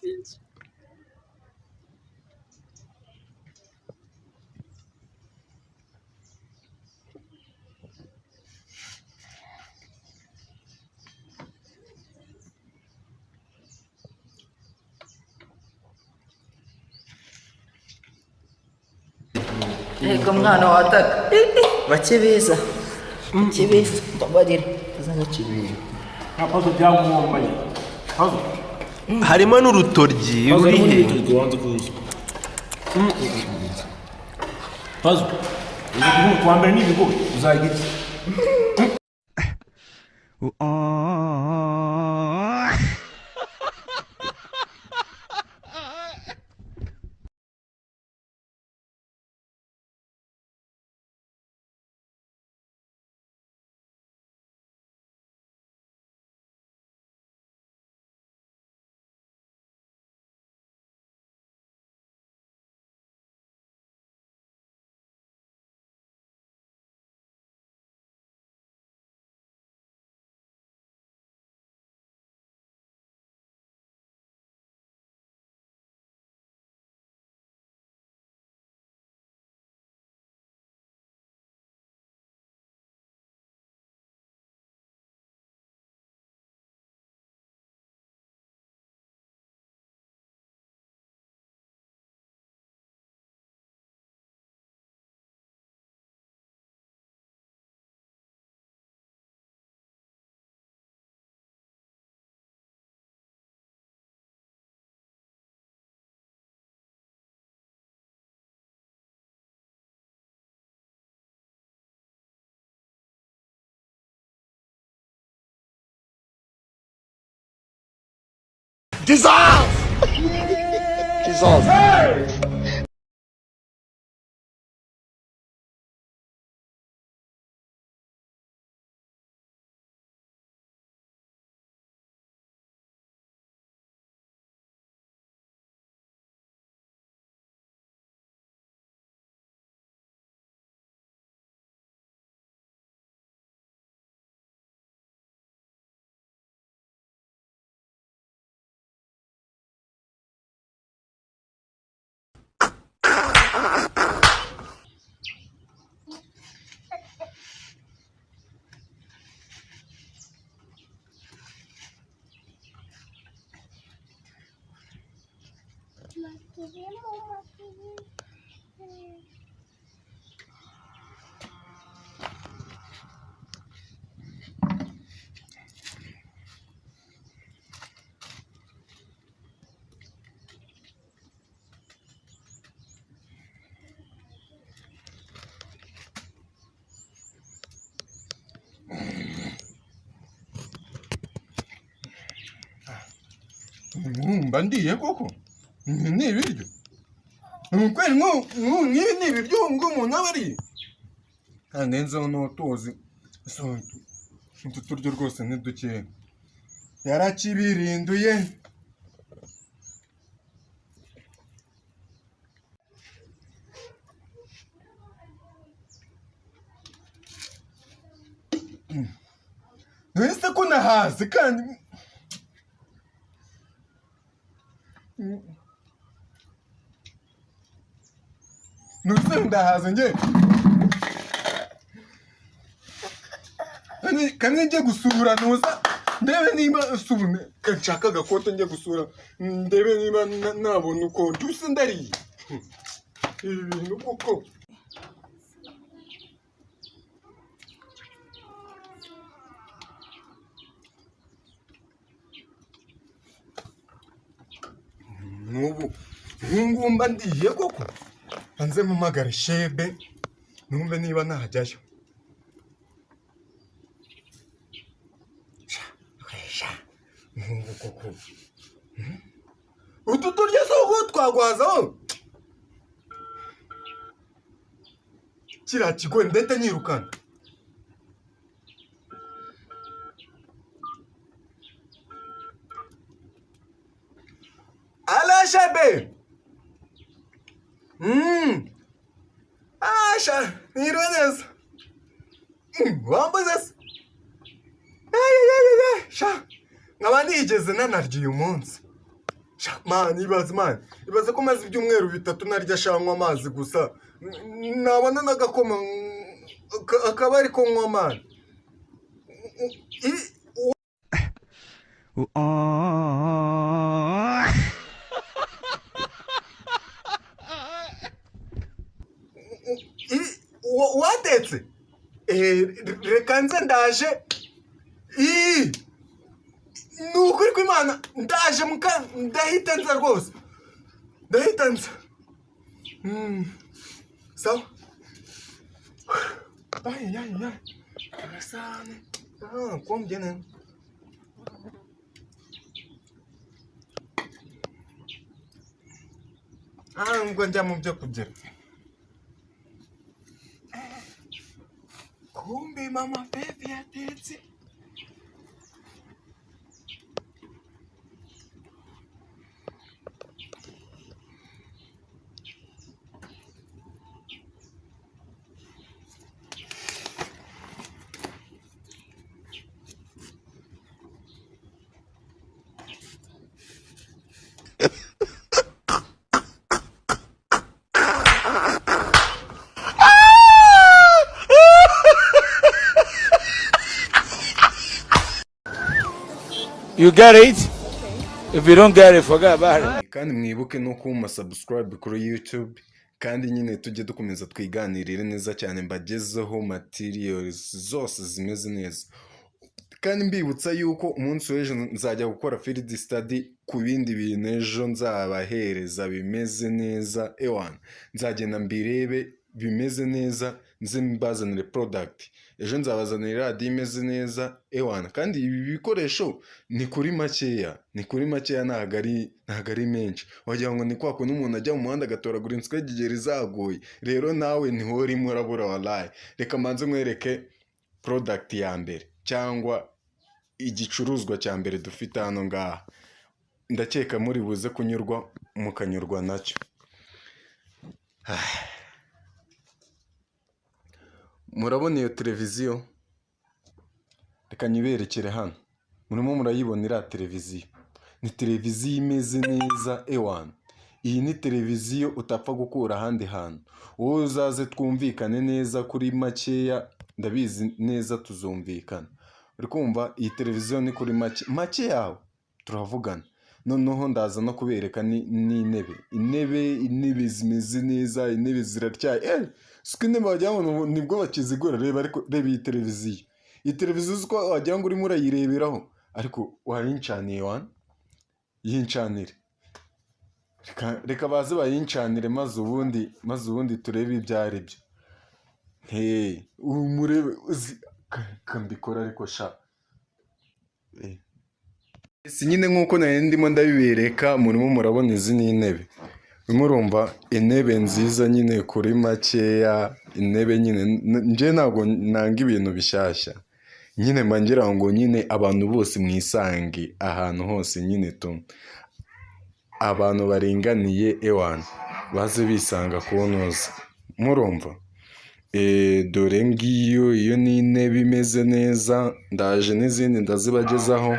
Ego mwana wataka bakibeza kibeza mbabarira azana kibeza Apazo byamuhombaye Apazo harimo n'urutoryi ruri he Apazo ubu twambere n'ibigo uzagira Jesus! Jesus! Bandiye koko ni ibiryo kweli nk'ibi ni ibiryo ngo umuntu aba ari kandi nzeho n'utuzi utu turyo rwose ni dukeya yarakibirinduye ntwese ko nahaze kandi nuse ndahaze nge kamwe njye gusura nuza ndebe niba subune nshaka agakote njye gusura ndebe niba nabona uko nduse ndariye ibi bintu kuko nubu ngumba ndiye koko anze mpamagare shebe numve niba najyayo koko utu turya soko twagwazaho kiriya kigo ndetse nyirukana Shebe. Asha, nironeza. Wambuze. Sha. Nkaba nigeze nanarya uyu munsi. Man, ibaze ko maze ibyumweru 3 narya shanywa amazi gusa. Nabona n'agakoma akaba ari ko nywa man. Watetse? Reka nze ndaje. Nukuri kw'Imana ndaje ndahita nza rwose. Ndahita nza. Sawa. Ay. Arasane. Kombyene. Ngo njya mu byo kurya. Kumbe mama baby yatetse. You get it? If you don't get it, forget about it. Kandi mwibuke no kuma subscribe kuri YouTube kandi nyine tujye dukomeza twiganirire neza cyane mbagezeho materials zose zimeze neza. Kandi mbibutsa yuko umunsi w'ejo nzajya gukora field study ku bindi bintu ejo nzabahereza bimeze neza. Ewan nzagenda mbirebe bimeze neza nze mbazanire product. Ejo nzabazanira radio imeze neza. Ewan kandi ibi bikoresho ni kuri makeya nagari menshi. Wagira ngo ni kwa ko n'umuntu ajya mu muhanda gatoragura inswegigeri zagoye. Rero nawe niho uri murabura wallahi. Reka manze mwereke product ya mbere cyangwa igicuruzwa cya mbere dufite hano ngaha. Ndakeka muri buze kunyurwa mukanyurwa nacyo. Murabona iyo televiziyo? Reka nyiberekere hano. Murimo murayibonera televiziyo. Ni televiziyo imeze neza ewan. Iyi ni televiziyo utapfa gukura ahandi hantu. Wowe uzaze twumvikane neza kuri makeya, ndabizi neza tuzumvikana. Uri kumva iyi televiziyo ni kuri make yawe turavugana. Noneho ndaza no kubereka n'intebe. Intebe zimeze neza, intebe ziratyaye. Siko intebe wagira ngo nibwo bakizigura. Reba ariko reba iyi televiziyo. Iyi televiziyo uko wagira ngo urimo urayireberaho ariko wayincaniye wan. Yincanire. Reka baze bayincanire maze ubundi turebe ibyari byo. Umurebe kambikora ariko sha. Si nyine nkuko nari ndimo ndabibereka murimo murabona izi n'intebe. Murumva intebe nziza nyine kuri makeya, intebe nyine nje ntago nanga ibintu bishyashya. Nyine mangira ngo nyine abantu bose mwisange ahantu hose nyine abantu baringaniye ewan baze bisanga kunoza. Murumva dore ngiyo iyo ni intebe imeze neza. Ndaje n'izindi ndazibagezaho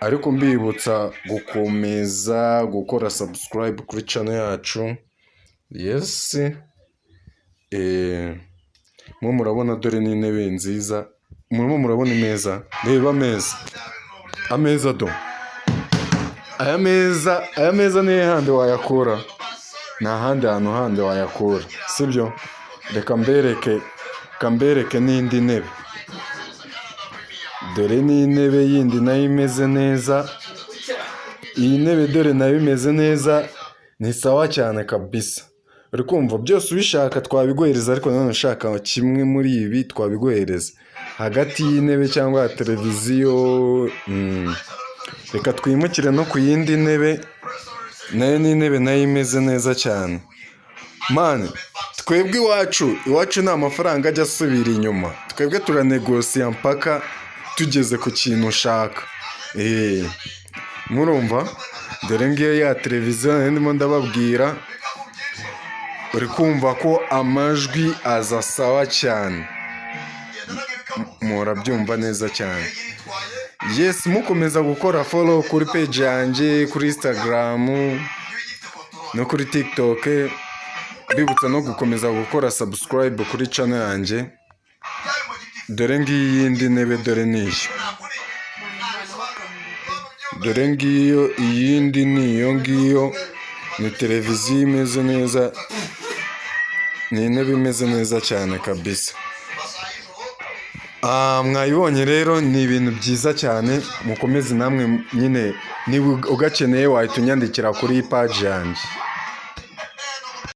ariko mbibutsa gukomeza gukora subscribe kuri channel yacu. Yes, murabona dore ni intebe nziza. Murabona imeza. Reba ameza do. Aya meza ni handi wayakura. Na handi wayakura. Sibyo? Reka mbereke n'indi ntebe. Dore ni intebe yindi nayo imeze neza. Iyi ntebe dore nayo imeze neza. Ni sawa cyane kabisa. Uri kumva byose ubishaka twabiguhereza ariko none ushaka kimwe muri ibi twabiguhereza. Hagati y'intebe cyangwa ya televiziyo. Reka twimukire no ku yindi ntebe. Nayo ni intebe nayo imeze neza cyane. Man, twebwe iwacu nta mafaranga ajya asubira inyuma. Twebwe turanegosiya mpaka tugeze ku kintu ushaka. Murumva dore ngiyo ya televiziyo ndimo ndababwira. Uri kumva ko amajwi aza sawa cyane. Murabyumva neza cyane. Yes, mukomeza gukora follow kuri page yanjye kuri Instagram no kuri TikTok. Bibutsa no gukomeza gukora subscribe kuri channel yanjye. Dore ngiyi indi ntebe, dore niyo. Dore ngiyo iyindi niyo ngiyo. Ni televiziyo imeze neza. Ni intebe imeze neza cyane kabisa. Mwayibonye rero, ni ibintu byiza cyane. Mukomeze namwe nyine, niba ugakeneye wahita unyandikira kuri page yanjye.